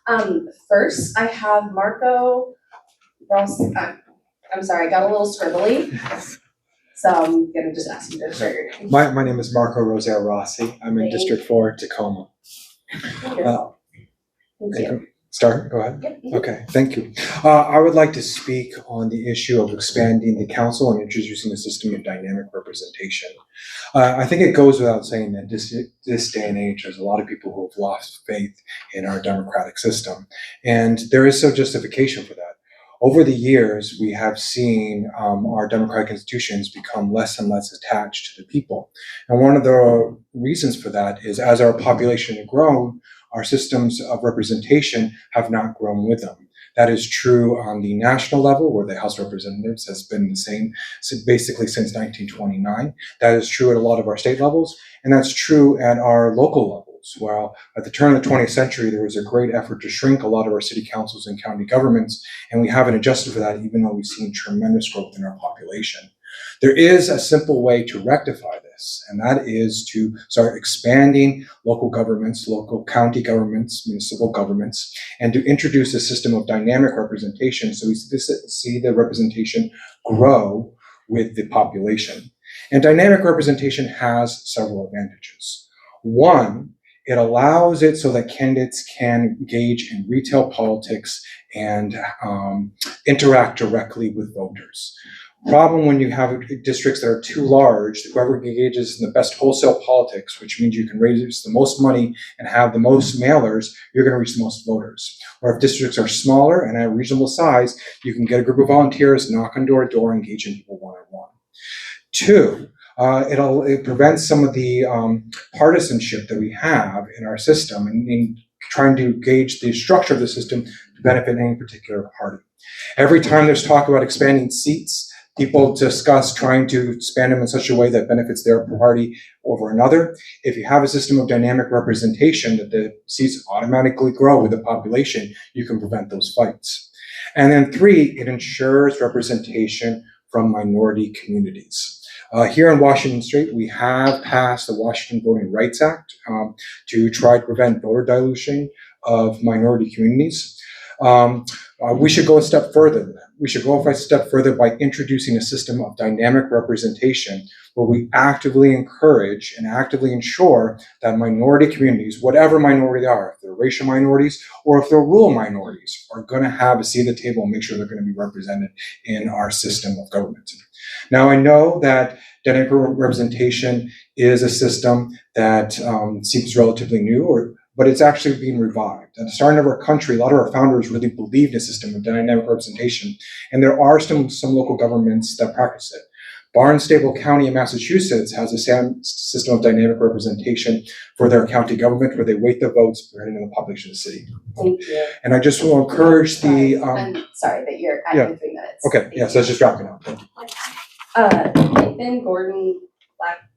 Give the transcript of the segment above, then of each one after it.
First, I have Marco Ross. I'm sorry, I got a little scribbly, so I'm gonna just ask you to share your name. My name is Marco Rosale Rossi. I'm in Thank District 4, Tacoma. Wonderful. Thank you. Start, go ahead. Yep. Okay, thank you. I would like to speak on the issue of expanding the council and introducing a system of dynamic representation. I think it goes without saying that this day and age, there's a lot of people who have lost faith in our democratic system, and there is some justification for that. Over the years, we have seen our democratic institutions become less and less attached to the people. And one of the reasons for that is as our population has grown, our systems of representation have not grown with them. That is true on the national level, where the House of Representatives has been the same basically since 1929. That is true at a lot of our state levels, and that's true at our local levels. Well, at the turn of the 20th century, there was a great effort to shrink a lot of our city councils and county governments, and we haven't adjusted for that, even though we've seen tremendous growth in our population. There is a simple way to rectify this, and that is to start expanding local governments, local county governments, municipal governments, and to introduce a system of dynamic representation so we see the representation grow with the population. And dynamic representation has several advantages. One, it allows it so that candidates can engage in retail politics and interact directly with voters. Problem when you have districts that are too large, whoever engages in the best wholesale politics, which means you can raise the most money and have the most mailers, you're going to reach the most voters. Or if districts are smaller and at a reasonable size, you can get a group of volunteers, knock on door to door, engage in people one-on-one. Two, it prevents some of the partisanship that we have in our system and in trying to gauge the structure of the system to benefit any particular party. Every time there's talk about expanding seats, people discuss trying to expand them in such a way that benefits their party over another. If you have a system of dynamic representation that the seats automatically grow with the population, you can prevent those fights. And then three, it ensures representation from minority communities. Here in Washington State, we have passed the Washington Voting Rights Act to try to prevent voter dilution of minority communities. We should go a step further than that. We should go a step further by introducing a system of dynamic representation where we actively encourage and actively ensure that minority communities, whatever minority they are, if they're racial minorities or if they're rural minorities, are going to have a seat at the table and make sure they're going to be represented in our system of government. Now, I know that dynamic representation is a system that seems relatively new, but it's actually being revived. At the start of our country, a lot of our founders really believed in a system of dynamic representation, and there are some local governments that practice it. Barnstable County in Massachusetts has a system of dynamic representation for their county government where they weight the votes depending on the population of the city. Thank you. And I just will encourage the... I'm sorry that you're at 3 minutes. Okay, yes, that's just wrapping up. Thank you. Nathan Gordon Black.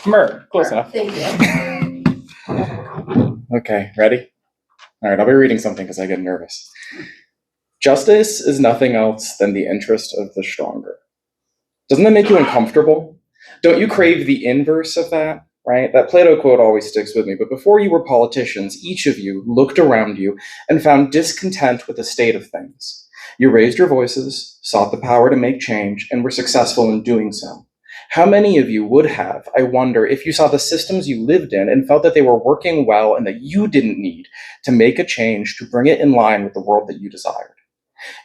Mer, close enough. Thank you. Okay, ready? All right, I'll be reading something because I get nervous. Justice is nothing else than the interest of the stronger. Doesn't that make you uncomfortable? Don't you crave the inverse of that, right? That Plato quote always sticks with me. But before you were politicians, each of you looked around you and found discontent with the state of things. You raised your voices, sought the power to make change, and were successful in doing so. How many of you would have, I wonder, if you saw the systems you lived in and felt that they were working well and that you didn't need to make a change to bring it in line with the world that you desired?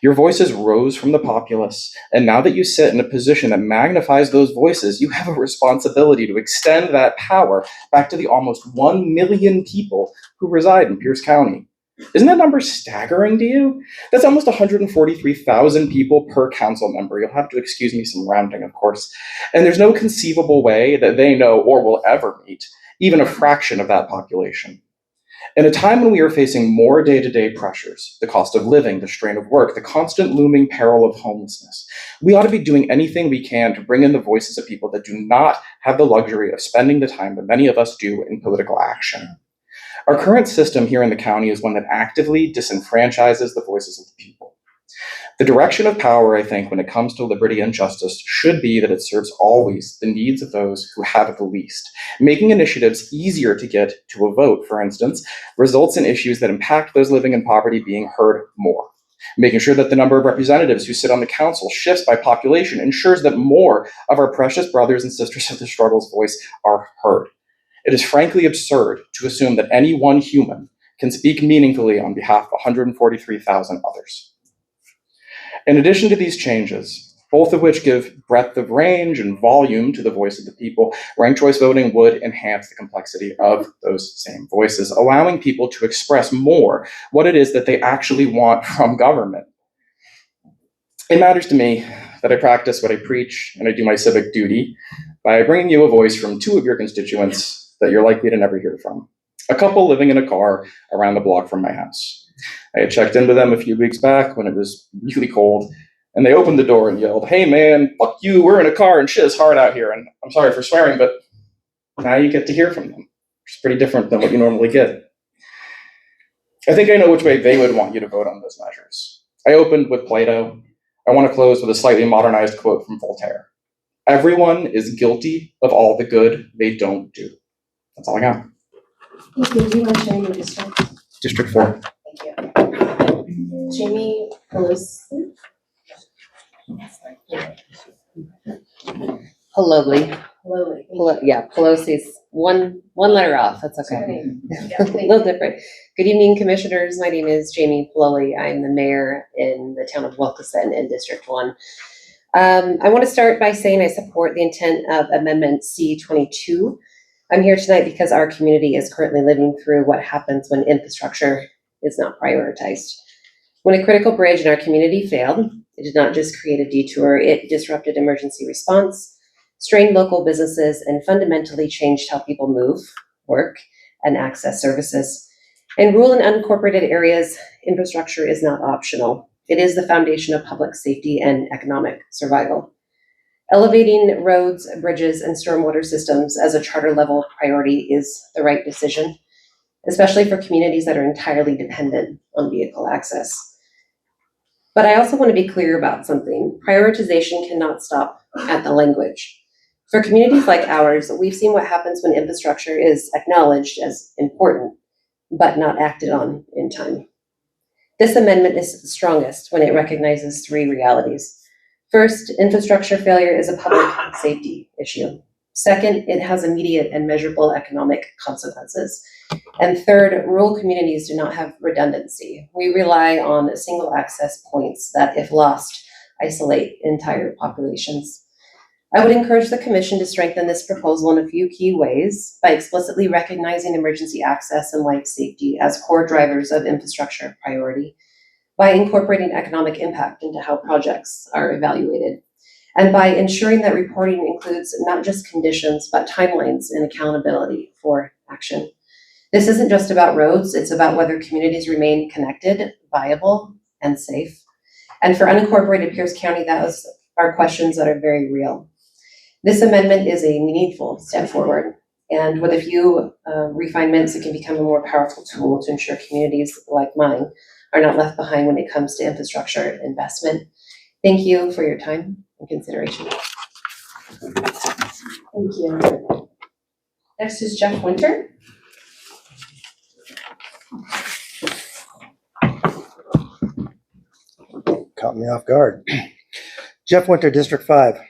Your voices rose from the populace, and now that you sit in a position that magnifies those voices, you have a responsibility to extend that power back to the almost 1 million people who reside in Pierce County. Isn't that number staggering to you? That's almost 143,000 people per council member. You'll have to excuse me some rounding, of course. And there's no conceivable way that they know or will ever meet even a fraction of that population. In a time when we are facing more day-to-day pressures, the cost of living, the strain of work, the constant looming peril of homelessness, we ought to be doing anything we can to bring in the voices of people that do not have the luxury of spending the time that many of us do in political action. Our current system here in the county is one that actively disenfranchises the voices of the people. The direction of power, I think, when it comes to liberty and justice should be that it serves always the needs of those who have it the least. Making initiatives easier to get to a vote, for instance, results in issues that impact those living in poverty being heard more. Making sure that the number of representatives who sit on the council shifts by population ensures that more of our precious brothers and sisters of the struggle's voice are heard. It is frankly absurd to assume that any one human can speak meaningfully on behalf of 143,000 others. In addition to these changes, both of which give breadth of range and volume to the voice of the people, ranked choice voting would enhance the complexity of those same voices, allowing people to express more what it is that they actually want from government. It matters to me that I practice what I preach and I do my civic duty by bringing you a voice from two of your constituents that you're likely to never hear from. A couple living in a car around the block from my house. I had checked in with them a few weeks back when it was really cold, and they opened the door and yelled, "Hey man, fuck you, we're in a car and shit is hard out here." And I'm sorry for swearing, but now you get to hear from them, which is pretty different than what you normally get. I think I know which way they would want you to vote on those measures. I opened with Plato. I want to close with a slightly modernized quote from Voltaire. Everyone is guilty of all the good they don't do. That's all I got. Thank you. Do you want to share your district? District 4. Thank you. Jamie Pelosi? Pelobly. Yeah, Pelosi's one letter off. That's okay. Yeah, A little different. Good evening, commissioners. My name is Jamie Pelobly. I'm the mayor in the town of Wilkeson in District 1. I want to start by saying I support the intent of Amendment C22. I'm here tonight because our community is currently living through what happens when infrastructure is not prioritized. When a critical bridge in our community failed, it did not just create a detour, it disrupted emergency response, strained local businesses, and fundamentally changed how people move, work, and access services. In rural and unincorporated areas, infrastructure is not optional. It is the foundation of public safety and economic survival. Elevating roads, bridges, and stormwater systems as a charter level priority is the right decision, especially for communities that are entirely dependent on vehicle access. But I also want to be clear about something. Prioritization cannot stop at the language. For communities like ours, we've seen what happens when infrastructure is acknowledged as important, but not acted on in time. This amendment is strongest when it recognizes three realities. First, infrastructure failure is a public safety issue. Second, it has immediate and measurable economic consequences. And third, rural communities do not have redundancy. We rely on single access points that, if lost, isolate entire populations. I would encourage the commission to strengthen this proposal in a few key ways by explicitly recognizing emergency access and life safety as core drivers of infrastructure priority, by incorporating economic impact into how projects are evaluated, and by ensuring that reporting includes not just conditions, but timelines and accountability for action. This isn't just about roads, it's about whether communities remain connected, viable, and safe. And for unincorporated Pierce County, those are questions that are very real. This amendment is a meaningful step forward, and with a few refinements, it can become a more powerful tool to ensure communities like mine are not left behind when it comes to infrastructure investment. Thank you for your time and consideration. Thank you. Next is Jeff Winter. Caught me off guard. Jeff Winter, District 5.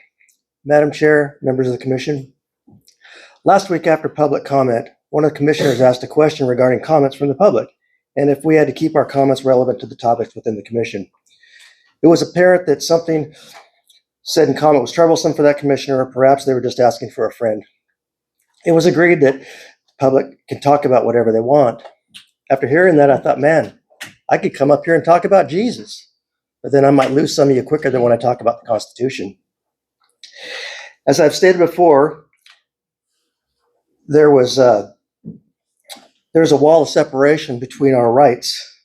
Madam Chair, members of the commission. Last week after public comment, one of the commissioners asked a question regarding comments from the public and if we had to keep our comments relevant to the topics within the commission. It was apparent that something said in comment was troublesome for that commissioner, or perhaps they were just asking for a friend. It was agreed that the public can talk about whatever they want. After hearing that, I thought, man, I could come up here and talk about Jesus, but then I might lose some of you quicker than when I talk about the Constitution. As I've stated before, there's a wall of separation between our rights,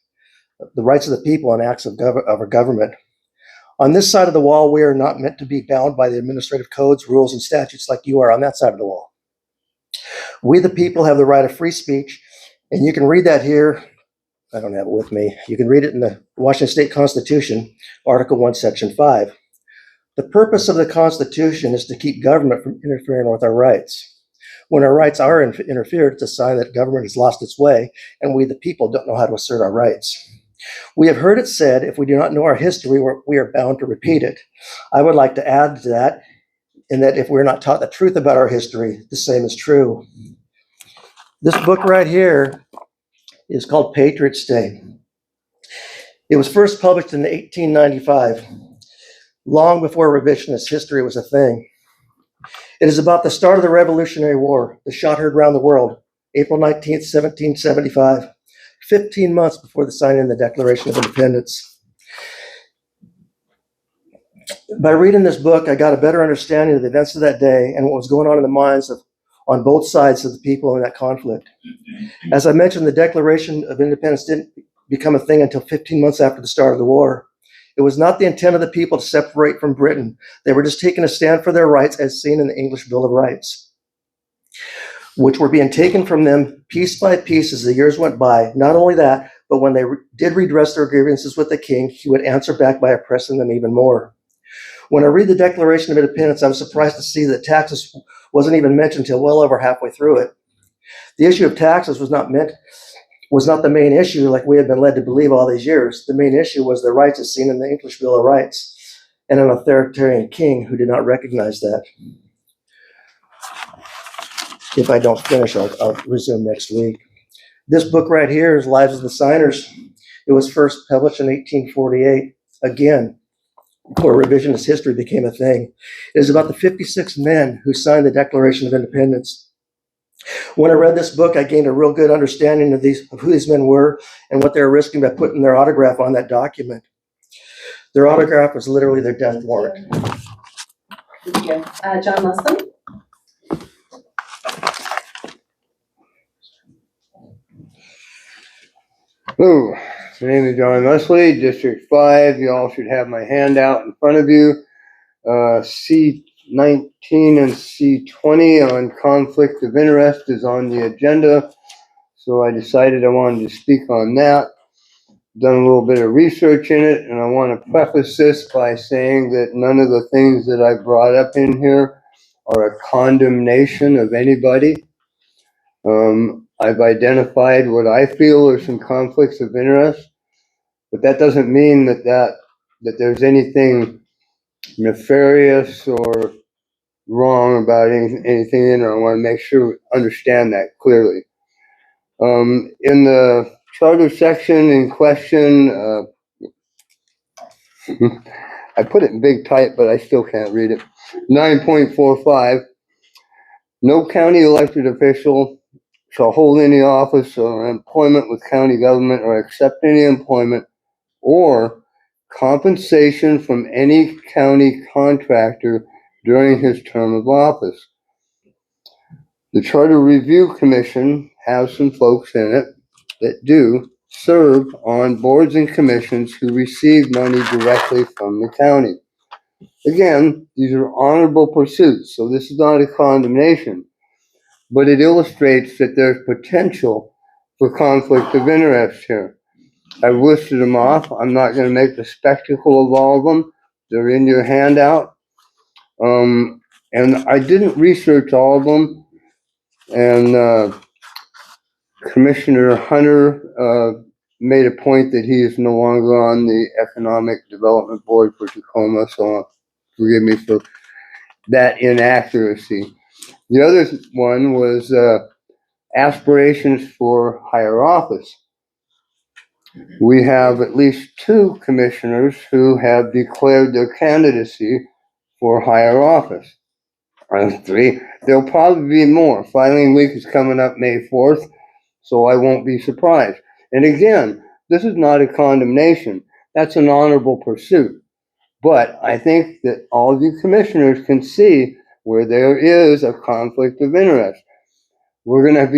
the rights of the people, and acts of our government. On this side of the wall, we are not meant to be bound by the administrative codes, rules, and statutes like you are on that side of the wall. We, the people, have the right of free speech, and you can read that here I don't have it with me. You can read it in the Washington State Constitution, Article 1, Section 5. The purpose of the Constitution is to keep government from interfering with our rights. When our rights are interfered, it's a sign that government has lost its way, and we, the people, don't know how to assert our rights. We have heard it said, if we do not know our history, we are bound to repeat it. I would like to add to that, in that if we're not taught the truth about our history, the same is true. This book right here is called Patriots Day. It was first published in 1895, long before revisionist history was a thing. It is about the start of the Revolutionary War, the shot heard around the world, April 19th, 1775, 15 months before the signing of the Declaration of Independence. By reading this book, I got a better understanding of the events of that day and what was going on in the minds of on both sides of the people in that conflict. As I mentioned, the Declaration of Independence didn't become a thing until 15 months after the start of the war. It was not the intent of the people to separate from Britain. They were just taking a stand for their rights as seen in the English Bill of Rights, which were being taken from them piece by piece as the years went by. Not only that, but when they did redress their grievances with the king, he would answer back by oppressing them even more. When I read the Declaration of Independence, I was surprised to see that taxes wasn't even mentioned until well over halfway through it. The issue of taxes was not the main issue like we had been led to believe all these years. The main issue was their rights as seen in the English Bill of Rights and an authoritarian king who did not recognize that. If I don't finish, I'll resume next week. This book right here is Lives of the Signers. It was first published in 1848. Again, before revisionist history became a thing. It is about the 56 men who signed the Declaration of Independence. When I read this book, I gained a real good understanding of who these men were and what they were risking by putting their autograph on that document. Their autograph was literally their death warrant. Thank you. John Leslie? Hello, my name is John Leslie, District 5. You all should have my handout in front of you. C19 and C20 on conflict of interest is on the agenda, so I decided I wanted to speak on that. Done a little bit of research in it, and I want to preface this by saying that none of the things that I brought up in here are a condemnation of anybody. I've identified what I feel are some conflicts of interest, but that doesn't mean that there's anything nefarious or wrong about anything in there. I want to make sure we understand that clearly. In the charter section in question, I put it in big type, but I still can't read it. 9.45, no county elected official shall hold any office or employment with county government or accept any employment or compensation from any county contractor during his term of office. The Charter Review Commission has some folks in it that do serve on boards and commissions who receive money directly from the county. Again, these are honorable pursuits, so this is not a condemnation, but it illustrates that there's potential for conflict of interest here. I've listed them off. I'm not going to make a spectacle of all of them. They're in your handout. And I didn't research all of them. And Commissioner Hunter made a point that he is no longer on the Economic Development Board for Tacoma, so forgive me for that inaccuracy. The other one was aspirations for higher office. We have at least 2 commissioners who have declared their candidacy for higher office. 3, there'll probably be more. Filing week is coming up May 4th, so I won't be surprised. And again, this is not a condemnation. That's an honorable pursuit. But I think that all of you commissioners can see where there is a conflict of interest. You're going to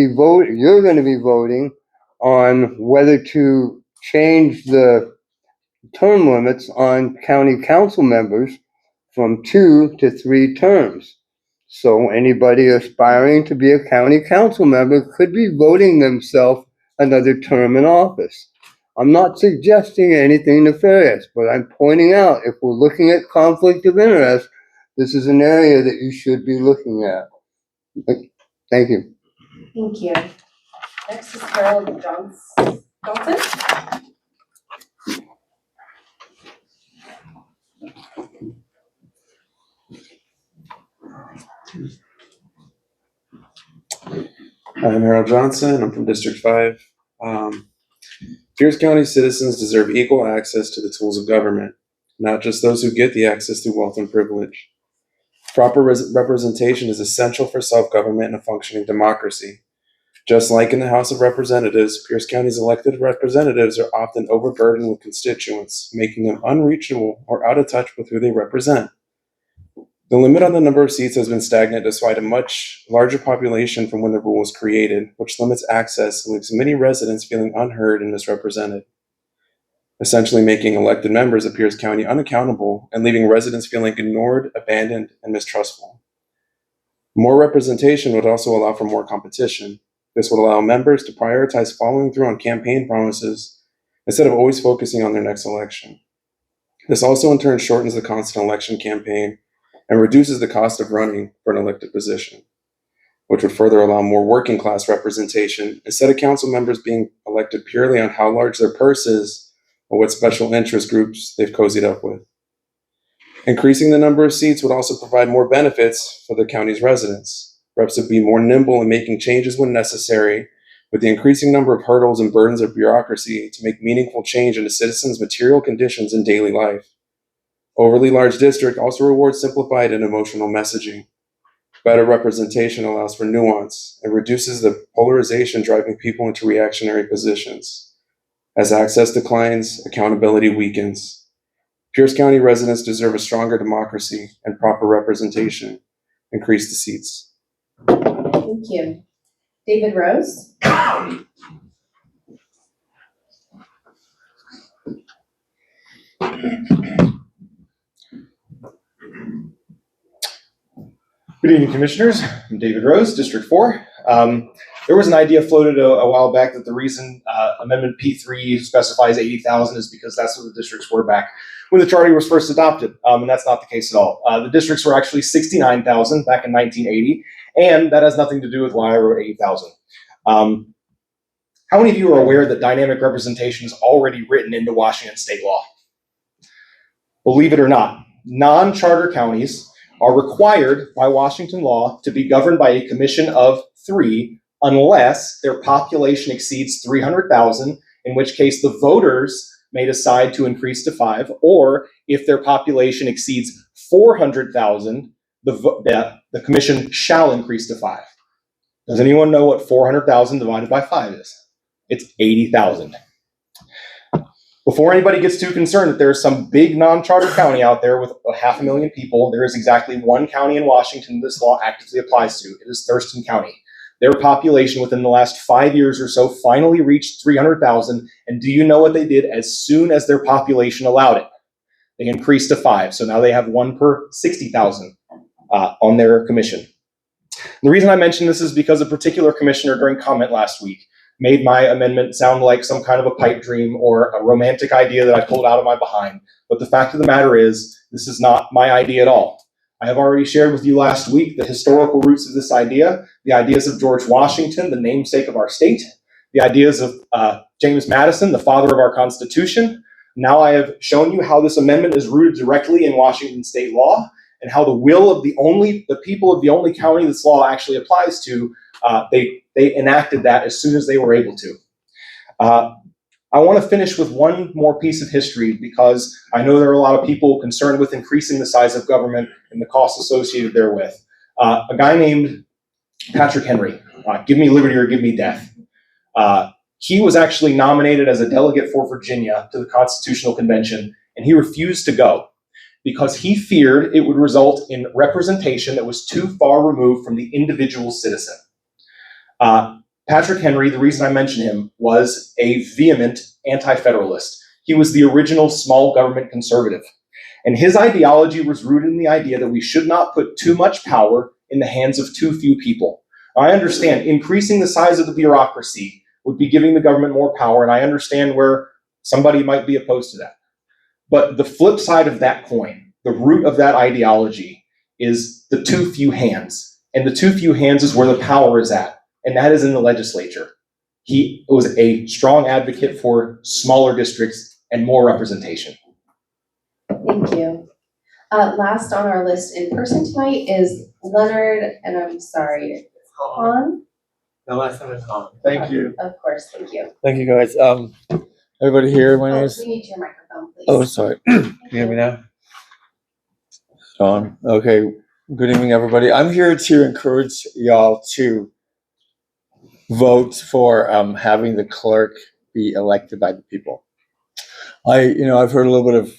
be voting on whether to change the term limits on county council members from 2 to 3 terms. So anybody aspiring to be a county council member could be voting themselves another term in office. I'm not suggesting anything nefarious, but I'm pointing out if we're looking at conflict of interest, this is an area that you should be looking at. Thank you. Thank you. Next is Harold Johnson. I'm Harold Johnson. I'm from District 5. Pierce County citizens deserve equal access to the tools of government, not just those who get the access through wealth and privilege. Proper representation is essential for self-government and a functioning democracy. Just like in the House of Representatives, Pierce County's elected representatives are often overburdened with constituents, making them unreachable or out of touch with who they represent. The limit on the number of seats has been stagnant despite a much larger population from when the rule was created, which limits access and leaves many residents feeling unheard and misrepresented, essentially making elected members of Pierce County unaccountable and leaving residents feeling ignored, abandoned, and mistrustful. More representation would also allow for more competition. This would allow members to prioritize following through on campaign promises instead of always focusing on their next election. This also in turn shortens the constant election campaign and reduces the cost of running for an elected position, which would further allow more working class representation instead of council members being elected purely on how large their purse is or what special interest groups they've cozied up with. Increasing the number of seats would also provide more benefits for the county's residents. Reps would be more nimble in making changes when necessary, with the increasing number of hurdles and burdens of bureaucracy to make meaningful change into citizens' material conditions in daily life. Overly large district also rewards simplified and emotional messaging. Better representation allows for nuance and reduces the polarization driving people into reactionary positions. As access declines, accountability weakens. Pierce County residents deserve a stronger democracy and proper representation. Increase the seats. Thank you. David Rose. Good evening, Commissioners. I'm David Rose, District 4. There was an idea floated a while back that the reason Amendment P3 specifies 80,000 is because that's what the districts were back when the charter was first adopted, and that's not the case at all. The districts were actually 69,000 back in 1980, and that has nothing to do with why I wrote 80,000. How many of you are aware that dynamic representation is already written into Washington state law? Believe it or not, non-charter counties are required by Washington law to be governed by a commission of 3 unless their population exceeds 300,000, in which case the voters may decide to increase to 5, or if their population exceeds 400,000, the commission shall increase to 5. Does anyone know what 400,000 divided by 5 is? It's 80,000. Before anybody gets too concerned that there's some big non-charter county out there with 500,000 people, there is exactly one county in Washington this law actively applies to. It is Thurston County. Their population within the last 5 years or so finally reached 300,000. And do you know what they did as soon as their population allowed it? They increased to 5. So now they have 1 per 60,000 on their commission. The reason I mention this is because a particular commissioner during comment last week made my amendment sound like some kind of a pipe dream or a romantic idea that I pulled out of my behind. But the fact of the matter is, this is not my idea at all. I have already shared with you last week the historical roots of this idea, the ideas of George Washington, the namesake of our state, the ideas of James Madison, the father of our Constitution. Now I have shown you how this amendment is rooted directly in Washington state law and how the will of the people of the only county this law actually applies to, they enacted that as soon as they were able to. I want to finish with one more piece of history because I know there are a lot of people concerned with increasing the size of government and the costs associated therewith. A guy named Patrick Henry, give me liberty or give me death. He was actually nominated as a delegate for Virginia to the Constitutional Convention, and he refused to go because he feared it would result in representation that was too far removed from the individual citizen. Patrick Henry, the reason I mention him, was a vehement anti-federalist. He was the original small government conservative. And his ideology was rooted in the idea that we should not put too much power in the hands of too few people. I understand increasing the size of the bureaucracy would be giving the government more power, and I understand where Somebody might be opposed to that. But the flip side of that coin, the root of that ideology, is the too few hands. And the too few hands is where the power is at, and that is in the legislature. He was a strong advocate for smaller districts and more representation. Thank you. Last on our list in person tonight is Leonard, and I'm sorry, Hahn? The last one is on. Thank you. Of course, thank you. Thank you, guys. Everybody here, my name Oh, is. we need your microphone, please. Oh, sorry. Can you hear me now? On. Okay. Good evening, everybody. I'm here to encourage y'all to vote for having the clerk be elected by the people. I've heard a little bit of,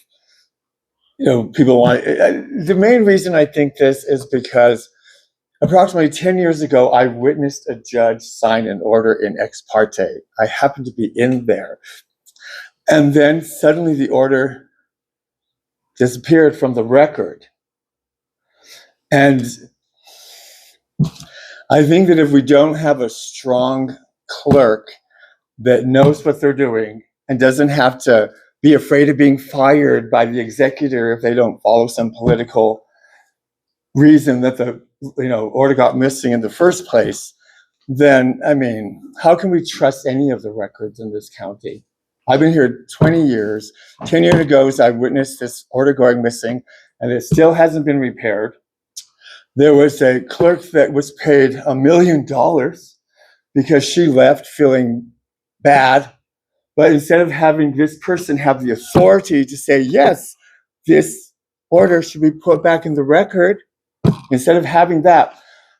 people want. The main reason I think this is because approximately 10 years ago, I witnessed a judge sign an order in ex parte. I happened to be in there. And then suddenly the order disappeared from the record. And I think that if we don't have a strong clerk that knows what they're doing and doesn't have to be afraid of being fired by the executor if they don't follow some political reason that the order got missing in the first place, then, how can we trust any of the records in this county? I've been here 20 years. 10 years ago, I witnessed this order going missing, and it still hasn't been repaired. There was a clerk that was paid $1 million because she left feeling bad. But instead of having this person have the authority to say, yes, this order should be put back in the record, instead of having that,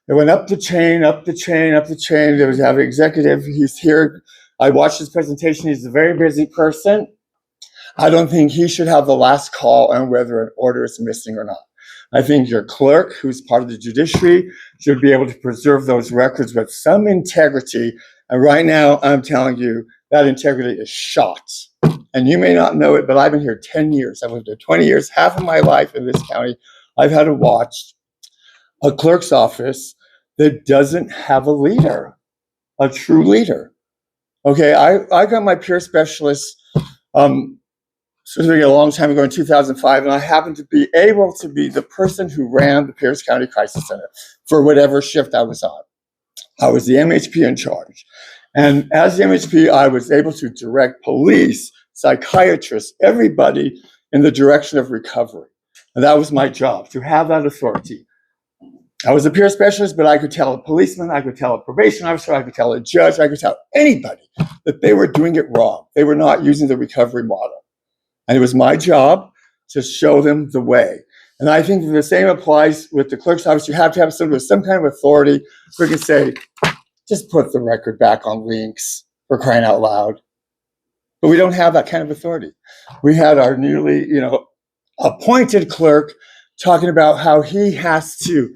it went up the chain, up the chain, up the chain. There was an executive. He's here. I watched his presentation. He's a very busy person. I don't think he should have the last call on whether an order is missing or not. I think your clerk, who's part of the judiciary, should be able to preserve those records with some integrity. And right now, I'm telling you, that integrity is shot. And you may not know it, but I've been here 10 years. I've lived here 20 years, half of my life in this county. I've had to watch a clerk's office that doesn't have a leader, a true leader. Okay, I got my peer specialist certificate a long time ago in 2005, and I happened to be able to be the person who ran the Pierce County Crisis Center for whatever shift I was on. I was the MHP in charge. And as the MHP, I was able to direct police, psychiatrists, everybody in the direction of recovery. And that was my job, to have that authority. I was a peer specialist, but I could tell a policeman, I could tell a probation officer, I could tell a judge, I could tell anybody that they were doing it wrong. They were not using the recovery model. And it was my job to show them the way. And I think the same applies with the clerk's office. You have to have someone with some kind of authority who can say, just put the record back on links, for crying out loud. But we don't have that kind of authority. We had our newly, appointed clerk talking about how he has to,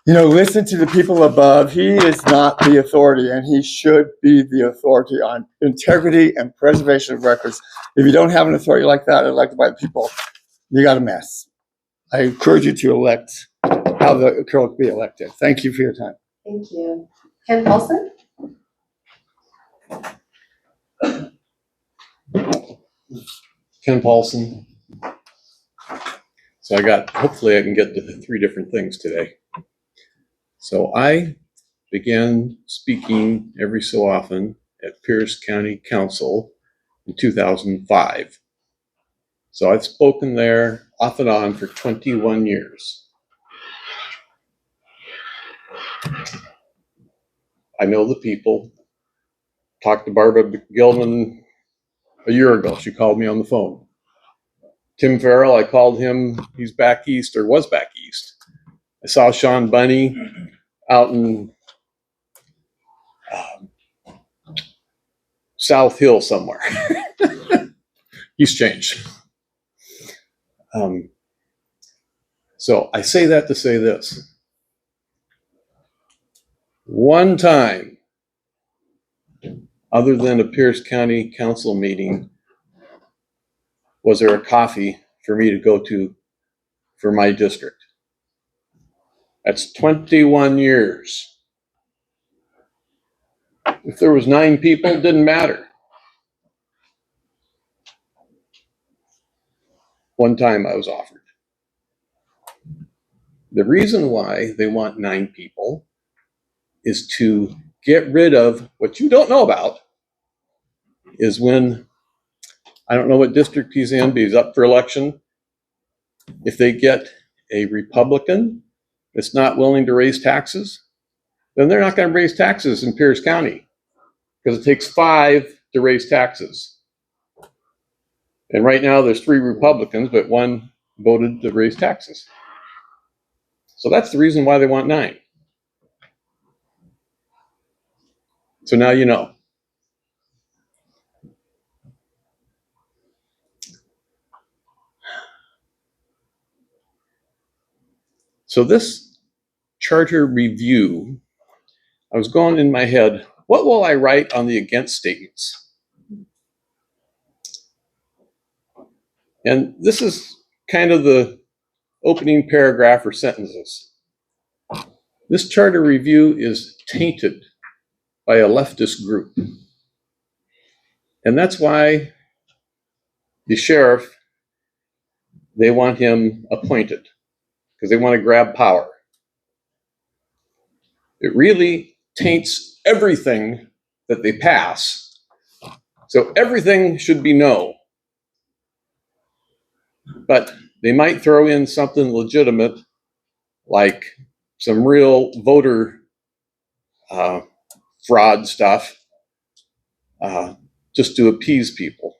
listen to the people above. He is not the authority, and he should be the authority on integrity and preservation of records. If you don't have an authority like that elected by the people, you got a mess. I encourage you to elect how the clerk be elected. Thank you for your time. Thank you. Ken Paulson? Ken Paulson. So hopefully I can get to the 3 different things today. So I began speaking every so often at Pierce County Council in 2005. So I've spoken there off and on for 21 years. I know the people. Talked to Barbara Gilman a year ago. She called me on the phone. Tim Farrell, I called him. He's back east, or was back east. I saw Sean Bunny out in South Hill somewhere. He's changed. So I say that to say this. One time, other than a Pierce County Council meeting, was there a coffee for me to go to for my district. That's 21 years. If there was 9 people, it didn't matter. one time I was offered. The reason why they want 9 people is to get rid of what you don't know about is when, I don't know what district he's in, but he's up for election. If they get a Republican that's not willing to raise taxes, then they're not going to raise taxes in Pierce County because it takes 5 to raise taxes. And right now there's 3 Republicans, but 1 voted to raise taxes. So that's the reason why they want 9. So now you know. So this charter review, I was going in my head, what will I write on the against statements? And this is kind of the opening paragraph or sentences. This charter review is tainted by a leftist group. And that's why the sheriff, they want him appointed, because they want to grab power. It really taints everything that they pass. So everything should be no. But they might throw in something legitimate, like some real voter fraud stuff, just to appease people.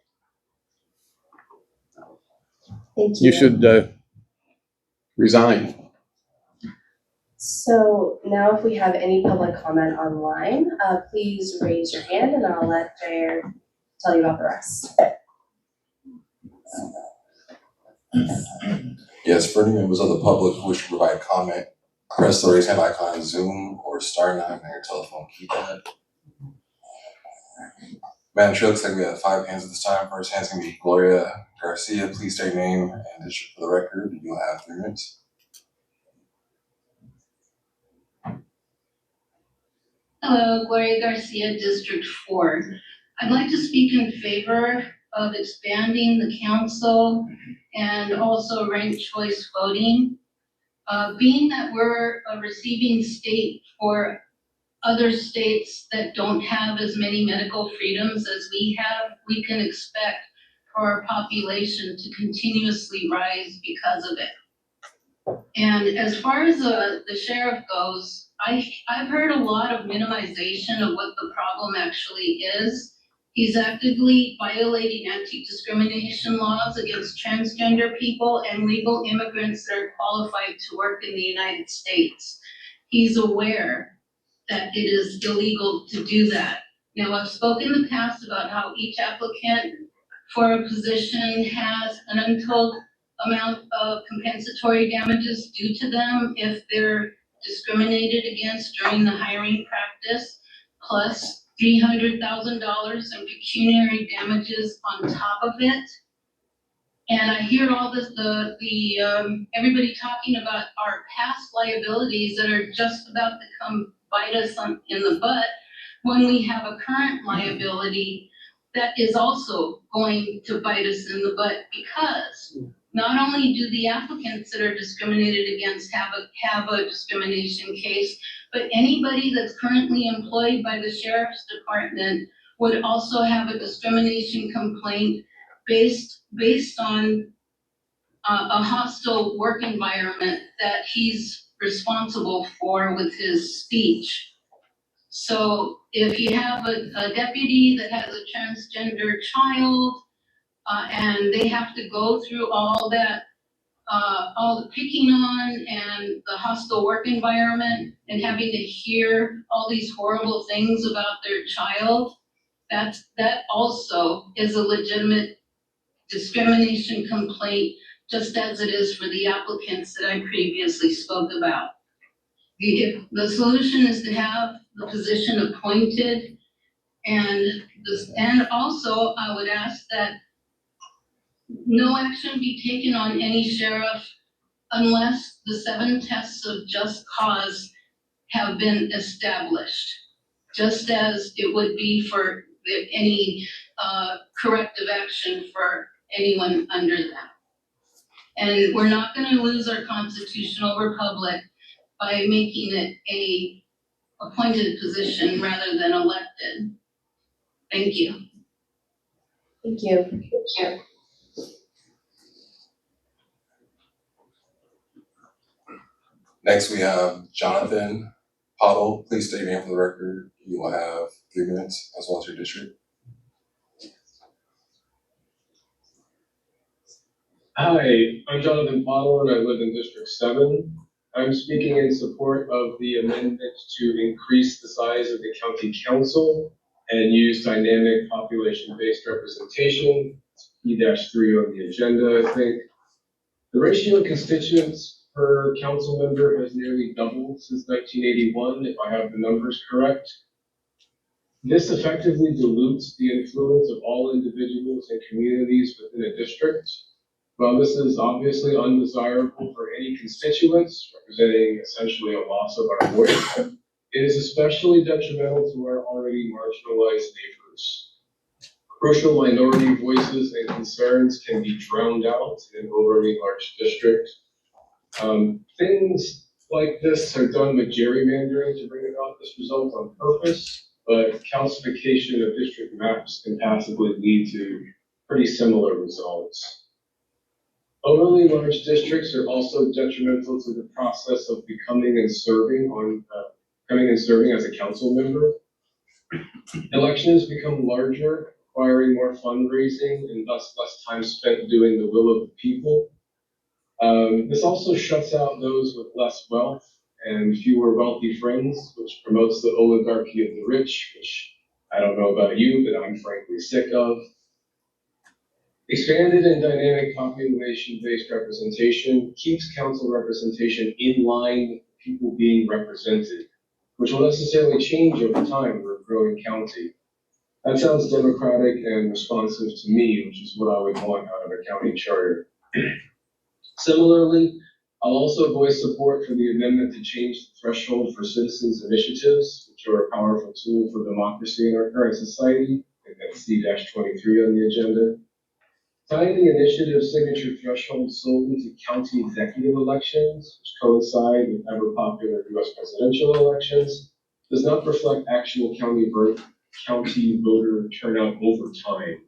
Thank You should resign. So now if we have any public comment online, please raise your hand and I'll let Jair tell you about the rest. Yes, for any members of the public who wish to provide comment, press the raise hand icon on Zoom or star 9 on your telephone keypad. Madam Chair, looks like we have 5 hands at this time. First hand's gonna be Gloria Garcia. Please state your name and district for the record. You'll have 3 minutes. Hello, Gloria Garcia, District 4. I'd like to speak in favor of expanding the council and also ranked choice voting. Being that we're a receiving state for other states that don't have as many medical freedoms as we have, we can expect for our population to continuously rise because of it. And as far as the sheriff goes, I've heard a lot of minimization of what the problem actually is. He's actively violating anti-discrimination laws against transgender people and legal immigrants that are qualified to work in the United States. He's aware that it is illegal to do that. Now, I've spoken in the past about how each applicant for a position has an untold amount of compensatory damages due to them if they're discriminated against during the hiring practice, plus $300,000 in pecuniary damages on top of it. And I hear all this, everybody talking about our past liabilities that are just about to come bite us in the butt when we have a current liability that is also going to bite us in the butt, because not only do the applicants that are discriminated against have a discrimination case, but anybody that's currently employed by the sheriff's department would also have a discrimination complaint based on a hostile work environment that he's responsible for with his speech. So if you have a deputy that has a transgender child, and they have to go through all that, all the picking on and the hostile work environment and having to hear all these horrible things about their child, that also is a legitimate discrimination complaint, just as it is for the applicants that I previously spoke about. The solution is to have the position appointed, and also I would ask that no action be taken on any sheriff unless the 7 tests of just cause have been established, just as it would be for any corrective action for anyone under that. And we're not gonna lose our constitutional republic by making it a appointed position rather than elected. Thank you. Thank you. Next, we have Jonathan Pottle. Please state your name for the record. You will have 3 minutes, as well as your district. Hi, I'm Jonathan Pottle and I live in District 7. I'm speaking in support of the amendment to increase the size of the county council and use dynamic population-based representation, E-3 on the agenda, I think. The ratio of constituents per council member has nearly doubled since 1981, if I have the numbers correct. This effectively dilutes the influence of all individuals and communities within a district. While this is obviously undesirable for any constituents, representing essentially a loss of our voice, it is especially detrimental to our already marginalized neighbors. Crucial minority voices and concerns can be drowned out in an overly large district. Things like this are done with gerrymandering to bring about this result on purpose, but calcification of district maps can possibly lead to pretty similar results. Overly large districts are also detrimental to the process of becoming and serving as a council member. Elections become larger, requiring more fundraising and thus less time spent doing the will of the people. This also shuts out those with less wealth and fewer wealthy friends, which promotes the oligarchy of the rich, which I don't know about you, but I'm frankly sick of. Expanded and dynamic population-based representation keeps council representation in line with the people being represented, which will necessarily change over time for a growing county. That sounds democratic and responsive to me, which is what I would want out of a county charter. Similarly, I'll also voice support for the amendment to change the threshold for citizens' initiatives, which are a powerful tool for democracy in our current society. I think that's C-23 on the agenda. Tying the initiative signature threshold solely to county executive elections, which coincide with ever popular US presidential elections, does not reflect actual county voter turnout over time.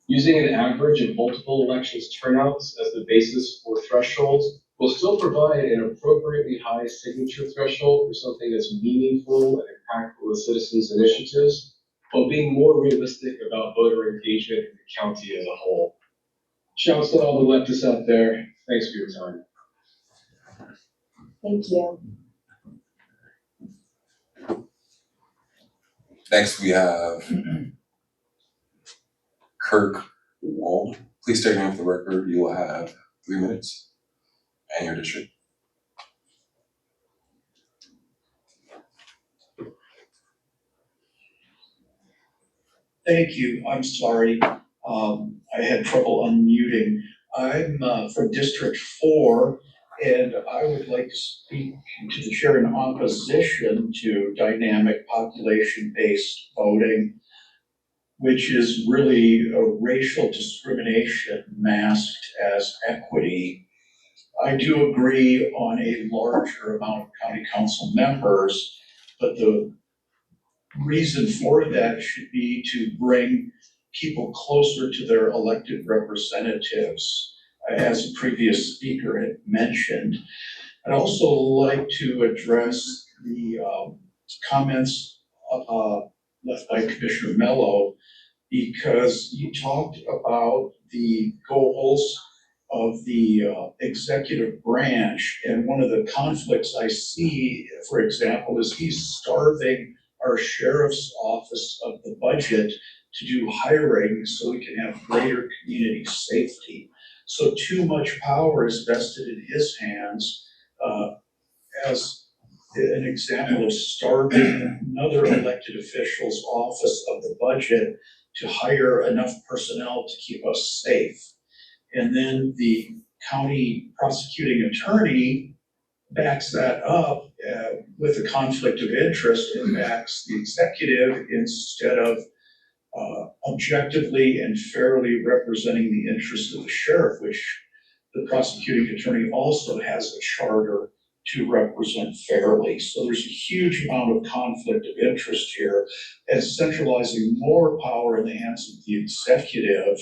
Using an average of multiple elections turnouts as the basis for thresholds will still provide an appropriately high signature threshold for something that's meaningful and impactful as citizens' initiatives, while being more realistic about voter engagement in the county as a whole. Shouts to all the leftists out there. Thanks for your time. Thank you. Next, we have Kirk Wald. Please state your name for the record. You will have 3 minutes and your district. Thank you. I'm sorry. I had trouble unmuting. I'm from District 4, and I would like to speak to the chair in opposition to dynamic population-based voting, which is really a racial discrimination masked as equity. I do agree on a larger amount of county council members, but the reason for that should be to bring people closer to their elected representatives, as a previous speaker had mentioned. I'd also like to address the comments left by Commissioner Mello, because you talked about the goals of the executive branch, and one of the conflicts I see, for example, is he's starving our sheriff's office of the budget to do hiring so we can have greater community safety. So too much power is vested in his hands, as an example of starving another elected official's office of the budget to hire enough personnel to keep us safe. And then the county prosecuting attorney backs that up with a conflict of interest and backs the executive instead of objectively and fairly representing the interests of the sheriff, which the prosecuting attorney also has a charter to represent fairly. So there's a huge amount of conflict of interest here, and centralizing more power in the hands of the executive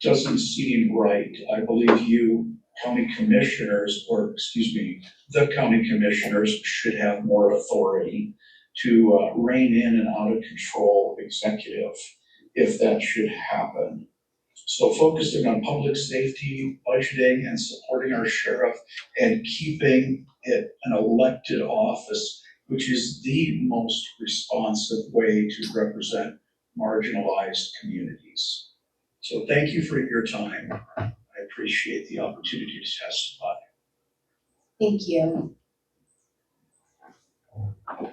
doesn't seem right. I believe you county commissioners, or excuse me, the county commissioners should have more authority to rein in an out of control executive if that should happen. So focusing on public safety, budgeting, and supporting our sheriff and keeping it an elected office, which is the most responsive way to represent marginalized communities. So thank you for your time. I appreciate the opportunity to testify. Thank you.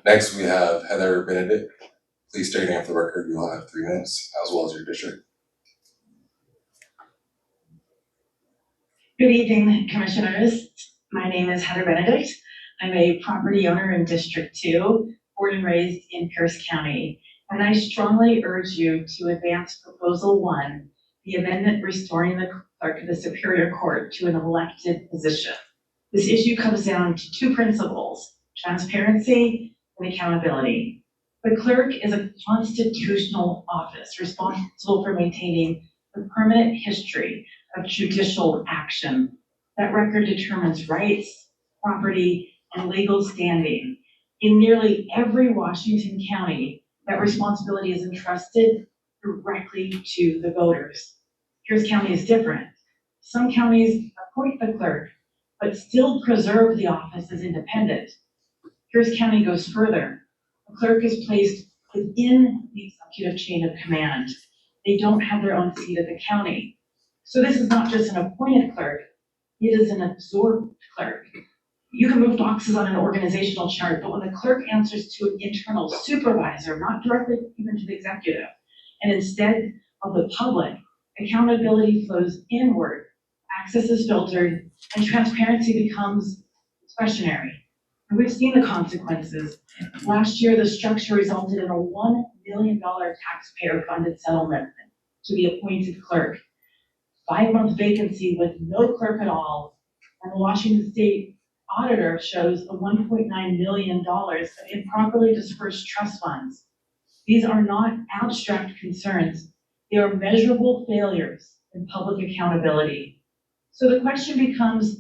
Next, we have Heather Benedict. Please state your name for the record. You'll have 3 minutes, as well as your district. Good evening, commissioners. My name is Heather Benedict. I'm a property owner in District 2, born and raised in Pierce County. And I strongly urge you to advance Proposal 1, the amendment restoring the clerk of the Superior Court to an elected position. This issue comes down to 2 principles: transparency and accountability. The clerk is a constitutional office responsible for maintaining the permanent history of judicial action. That record determines rights, property, and legal standing. In nearly every Washington county, that responsibility is entrusted directly to the voters. Pierce County is different. Some counties appoint the clerk, but still preserve the office as independent. Pierce County goes further. The clerk is placed within the executive chain of command. They don't have their own seat at the county. So this is not just an appointed clerk, it is an absorbed clerk. You can move boxes on an organizational chart, but when the clerk answers to an internal supervisor, not directly even to the executive, and instead of the public, accountability flows inward, access is filtered, and transparency becomes discretionary. And we've seen the consequences. Last year, the structure resulted in a $1 million taxpayer-funded settlement to the appointed clerk. 5-month vacancy with no clerk at all, and the Washington State Auditor shows a $1.9 million of improperly dispersed trust funds. These are not abstract concerns. They are measurable failures in public accountability. So the question becomes,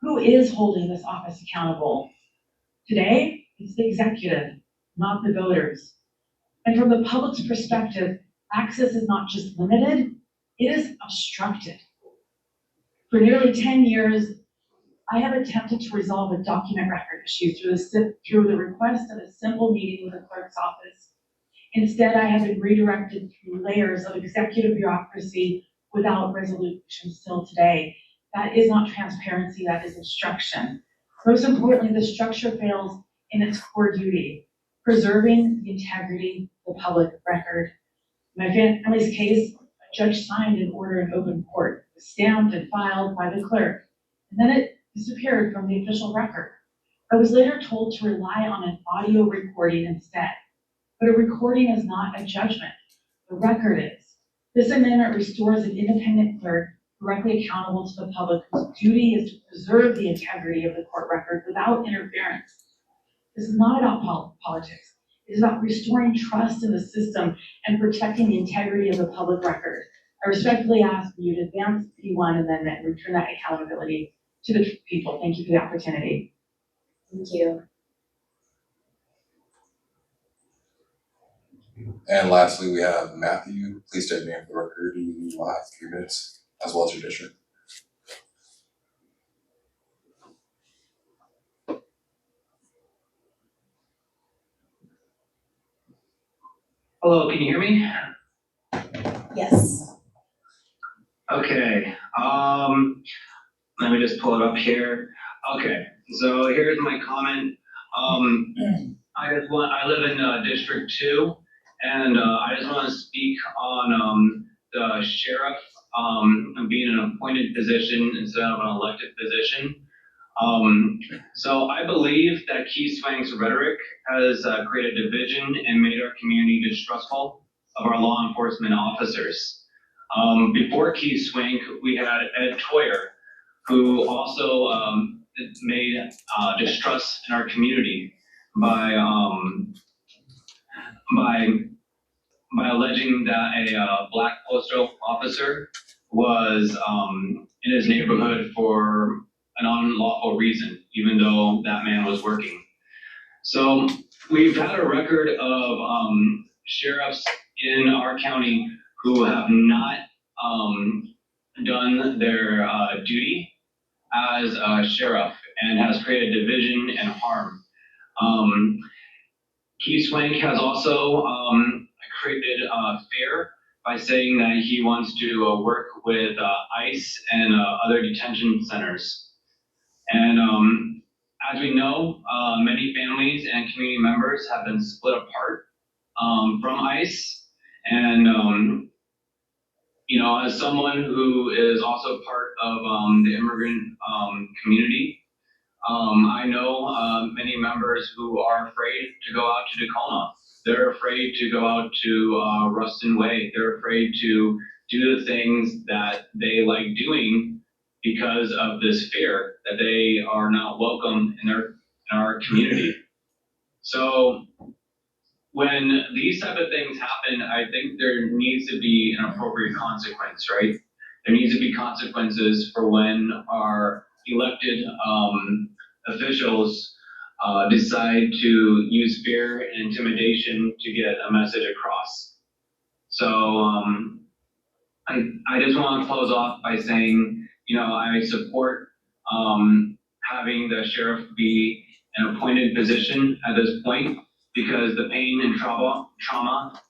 who is holding this office accountable? Today, it's the executive, not the voters. And from the public's perspective, access is not just limited, it is obstructed. For nearly 10 years, I have attempted to resolve a document record issue through the request of a simple meeting with the clerk's office. Instead, I have been redirected through layers of executive bureaucracy without resolution still today. That is not transparency, that is obstruction. Most importantly, the structure fails in its core duty, preserving the integrity of the public record. In my family's case, a judge signed an order in open court, stamped and filed by the clerk, and then it disappeared from the official record. I was later told to rely on an audio recording instead, but a recording is not a judgment. The record is. This amendment restores an independent clerk directly accountable to the public, whose duty is to preserve the integrity of the court record without interference. This is not about politics. It is about restoring trust in the system and protecting the integrity of the public record. I respectfully ask for you to advance P1 amendment and return that accountability to the people. Thank you for the opportunity. Thank you. And lastly, we have Matthew. Please state your name for the record. You will have 3 minutes, as well as your district. Hello, can you hear me? Yes. Okay, let me just pull it up here. Okay, so here's my comment. I live in District 2, and I just want to speak on the sheriff being an appointed position instead of an elected position. So I believe that Keith Swang's rhetoric has created division and made our community distrustful of our law enforcement officers. Before Keith Swank, we had Ed Toyer, who also made distrust in our community by alleging that a black postal officer was in his neighborhood for an unlawful reason, even though that man was working. So we've had a record of sheriffs in our county who have not done their duty as a sheriff and has created division and harm. Keith Swank has also created fear by saying that he wants to work with ICE and other detention centers. And as we know, many families and community members have been split apart from ICE. And, you know, as someone who is also part of the immigrant community, I know many members who are afraid to go out to Tacoma. They're afraid to go out to Ruston Way. They're afraid to do the things that they like doing because of this fear that they are not welcome in our community. So when these type of things happen, I think there needs to be an appropriate consequence, right? There needs to be consequences for when our elected officials decide to use fear and intimidation to get a message across. So I just want to close off by saying, you know, I support having the sheriff be an appointed position at this point, because the pain and trauma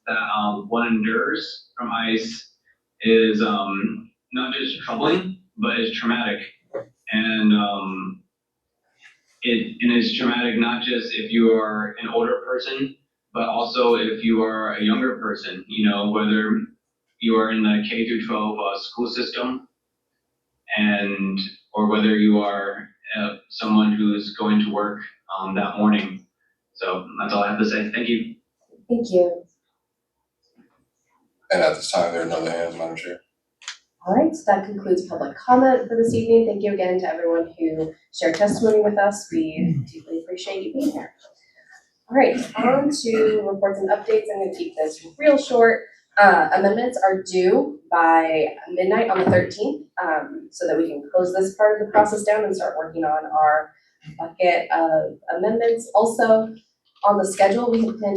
that one endures from ICE is not just troubling, but is traumatic. And it is traumatic not just if you are an older person, but also if you are a younger person, you know, whether you are in the K through 12 school system, and or whether you are someone who's going to work that morning. So that's all I have to say. Thank you. Thank you. And at this time, there are no other hands, Madam Chair. All right, so that concludes public comment for this evening. Thank you again to everyone who shared testimony with us. We deeply appreciate you being here. All right, on to reports and updates. I'm gonna keep this real short. Amendments are due by midnight on the 13th, so that we can close this part of the process down and start working on our bucket of amendments. Also, on the schedule, we have planned